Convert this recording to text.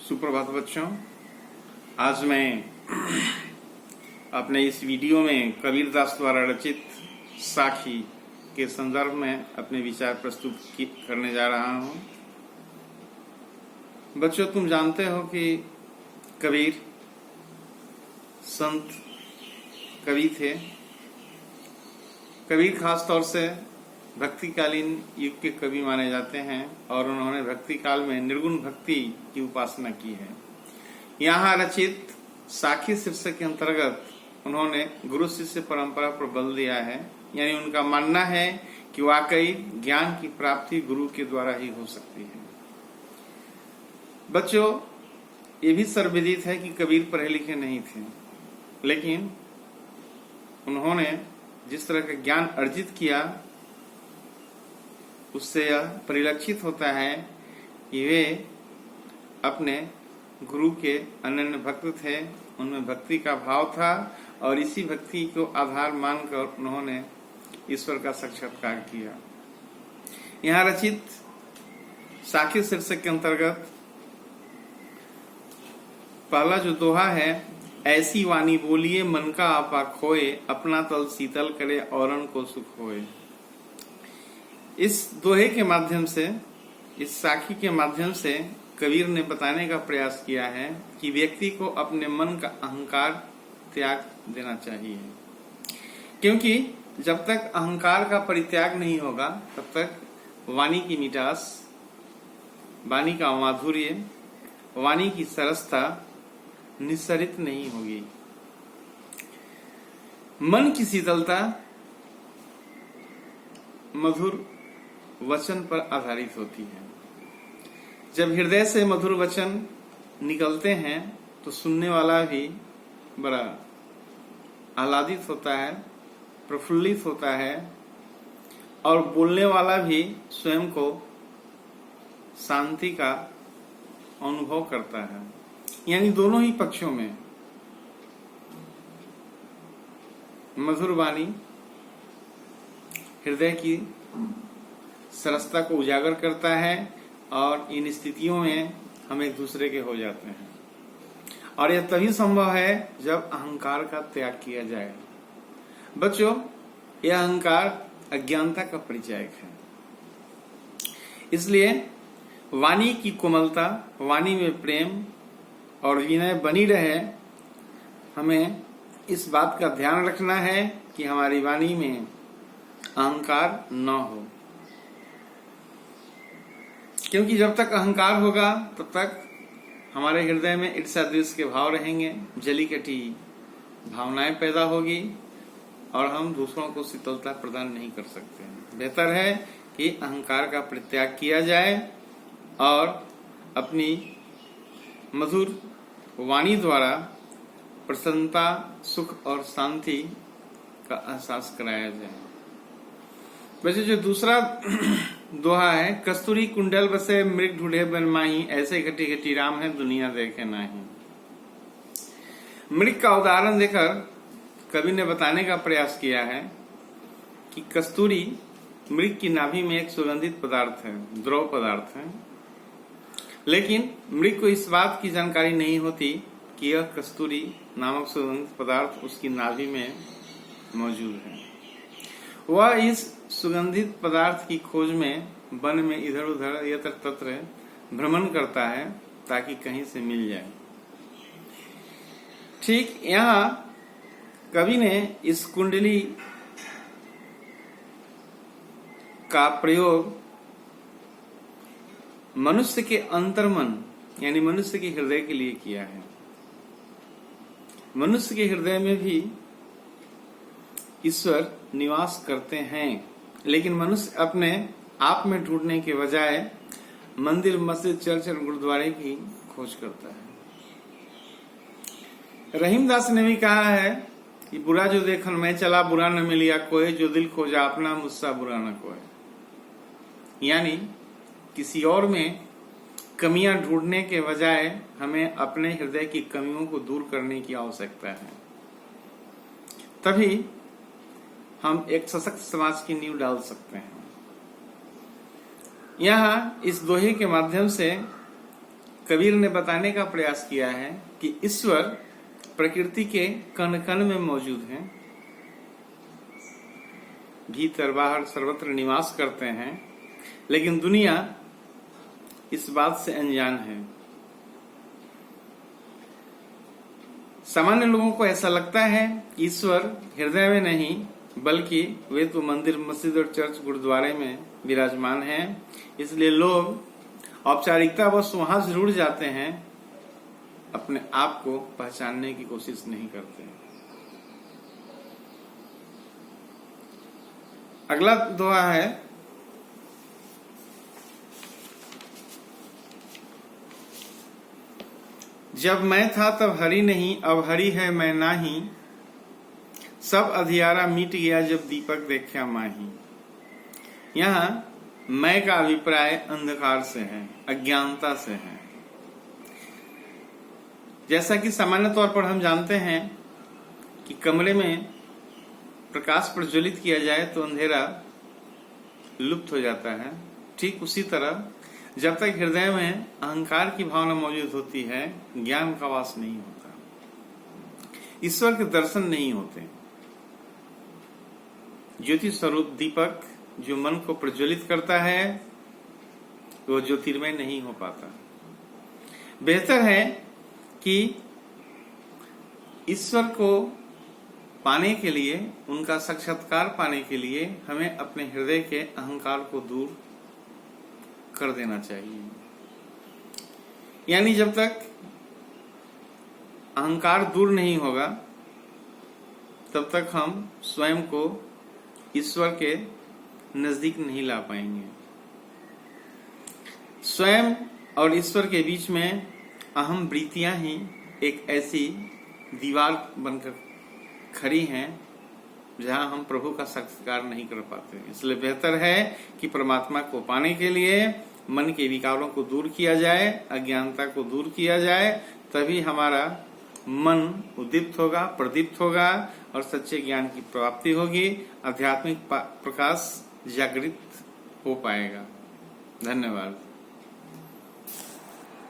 सुप्रभात बच्चों। आज मैं अपने इस वीडियो में कबीरदास द्वारा रचित साखी के संदर्भ में अपने विचार प्रस्तुत करने जा रहा हूं। बच्चों, तुम जानते हो कि कबीर संत कवि थे। कबीर खास तौर से भक्तिकालीन युग के कवि माने जाते हैं और उन्होंने भक्ति काल में निर्गुण भक्ति की उपासना की है। यहाँ रचित साखी शीर्षक के अंतर्गत उन्होंने गुरु शिष्य परंपरा पर बल दिया है। यानी उनका मानना है कि वाकई ज्ञान की प्राप्ति गुरु के द्वारा ही हो सकती है। बच्चों, ये भी सर्वविदित है कि कबीर पढ़े लिखे नहीं थे, लेकिन उन्होंने जिस तरह का ज्ञान अर्जित किया उससे यह परिलक्षित होता है कि वे अपने गुरु के अनन्य भक्त थे। उनमें भक्ति का भाव था और इसी भक्ति को आधार मानकर उन्होंने ईश्वर का साक्षात्कार किया। यहाँ रचित साखी शीर्षक के अंतर्गत पहला जो दोहा है, ऐसी वाणी बोलिए मन का आपा खोए, अपना तल शीतल करे औरन को सुख होए। इस दोहे के माध्यम से, इस साखी के माध्यम से कबीर ने बताने का प्रयास किया है कि व्यक्ति को अपने मन का अहंकार त्याग देना चाहिए, क्योंकि जब तक अहंकार का परित्याग नहीं होगा तब तक वाणी की मिठास, वाणी का माधुर्य, वाणी की सरसता निस्सरित नहीं होगी। मन की शीतलता मधुर वचन पर आधारित होती है। जब हृदय से मधुर वचन निकलते हैं तो सुनने वाला भी बड़ा आह्लादित होता है, प्रफुल्लित होता है और बोलने वाला भी स्वयं को शांति का अनुभव करता है। यानी दोनों ही पक्षों में मधुर वाणी हृदय की सरसता को उजागर करता है और इन स्थितियों में हम एक दूसरे के हो जाते हैं। और यह तभी संभव है जब अहंकार का त्याग किया जाए। बच्चों, यह अहंकार अज्ञानता का परिचायक है। इसलिए वाणी की कोमलता, वाणी में प्रेम और विनय बनी रहे। हमें इस बात का ध्यान रखना है कि हमारी वाणी में अहंकार न हो, क्योंकि जब तक अहंकार होगा तब तक हमारे हृदय में ईर्ष्या द्वेष के भाव रहेंगे, जली कटी भावनाएं पैदा होगी और हम दूसरों को शीतलता प्रदान नहीं कर सकते। बेहतर है कि अहंकार का परित्याग किया जाए और अपनी मधुर वाणी द्वारा प्रसन्नता, सुख और शांति का एहसास कराया जाए। वैसे जो दूसरा दोहा है, कस्तूरी कुंडल बसे मृग ढूंढे बन माही, ऐसे घटी घटी राम है दुनिया देखे नाही। मृग का उदाहरण देकर कवि ने बताने का प्रयास किया है कि कस्तूरी मृग की नाभि में एक सुगंधित पदार्थ है, द्रव पदार्थ है, लेकिन मृग को इस बात की जानकारी नहीं होती कि यह कस्तूरी नामक सुगंधित पदार्थ उसकी नाभि में मौजूद है। वह इस सुगंधित पदार्थ की खोज में वन में इधर उधर यत्र तत्र भ्रमण करता है ताकि कहीं से मिल जाए। ठीक यहाँ कवि ने इस कुंडली का प्रयोग मनुष्य के अंतर्मन यानी मनुष्य के हृदय के लिए किया है। मनुष्य के हृदय में भी ईश्वर निवास करते हैं, लेकिन मनुष्य अपने आप में ढूंढने के बजाय मंदिर, मस्जिद, चर्च और गुरुद्वारे की खोज करता है। रहीमदास ने भी कहा है कि बुरा जो देखन मैं चला, बुरा न मिलिया कोई, जो दिल खोजा अपना मुझसा बुरा न कोई। यानी किसी और में कमियां ढूंढने के बजाय हमें अपने हृदय की कमियों को दूर करने की आवश्यकता है। तभी हम एक सशक्त समाज की नींव डाल सकते हैं। यहाँ इस दोहे के माध्यम से कबीर ने बताने का प्रयास किया है कि ईश्वर प्रकृति के कण कण में मौजूद हैं, भीतर बाहर सर्वत्र निवास करते हैं, लेकिन दुनिया इस बात से अनजान है। सामान्य लोगों को ऐसा लगता है कि ईश्वर हृदय में नहीं बल्कि वे तो मंदिर, मस्जिद और चर्च, गुरुद्वारे में विराजमान हैं। इसलिए लोग औपचारिकतावश वहां जरूर जाते हैं, अपने आप को पहचानने की कोशिश नहीं करते। अगला दोहा है, जब मैं था तब हरि नहीं, अब हरि है मैं नाही, सब अधियारा मिट गया जब दीपक देखा माही। यहाँ मैं का अभिप्राय अंधकार से है, अज्ञानता से है। जैसा कि सामान्य तौर पर हम जानते हैं कि कमरे में प्रकाश प्रज्वलित किया जाए तो अंधेरा लुप्त हो जाता है, ठीक उसी तरह जब तक हृदय में अहंकार की भावना मौजूद होती है, ज्ञान का वास नहीं होता, ईश्वर के दर्शन नहीं होते। ज्योति स्वरूप दीपक जो मन को प्रज्वलित करता है वो ज्योतिर्मय नहीं हो पाता। बेहतर है कि ईश्वर को पाने के लिए, उनका साक्षात्कार पाने के लिए हमें अपने हृदय के अहंकार को दूर कर देना चाहिए। यानी जब तक अहंकार दूर नहीं होगा तब तक हम स्वयं को ईश्वर के नजदीक नहीं ला पाएंगे। स्वयं और ईश्वर के बीच में अहम वृत्तियां ही एक ऐसी दीवार बनकर खड़ी हैं जहां हम प्रभु का साक्षात्कार नहीं कर पाते। इसलिए बेहतर है कि परमात्मा को पाने के लिए मन के विकारों को दूर किया जाए, अज्ञानता को दूर किया जाए, तभी हमारा मन उद्दीप्त होगा, प्रदीप्त होगा और सच्चे ज्ञान की प्राप्ति होगी, आध्यात्मिक प्रकाश जागृत हो पाएगा। धन्यवाद।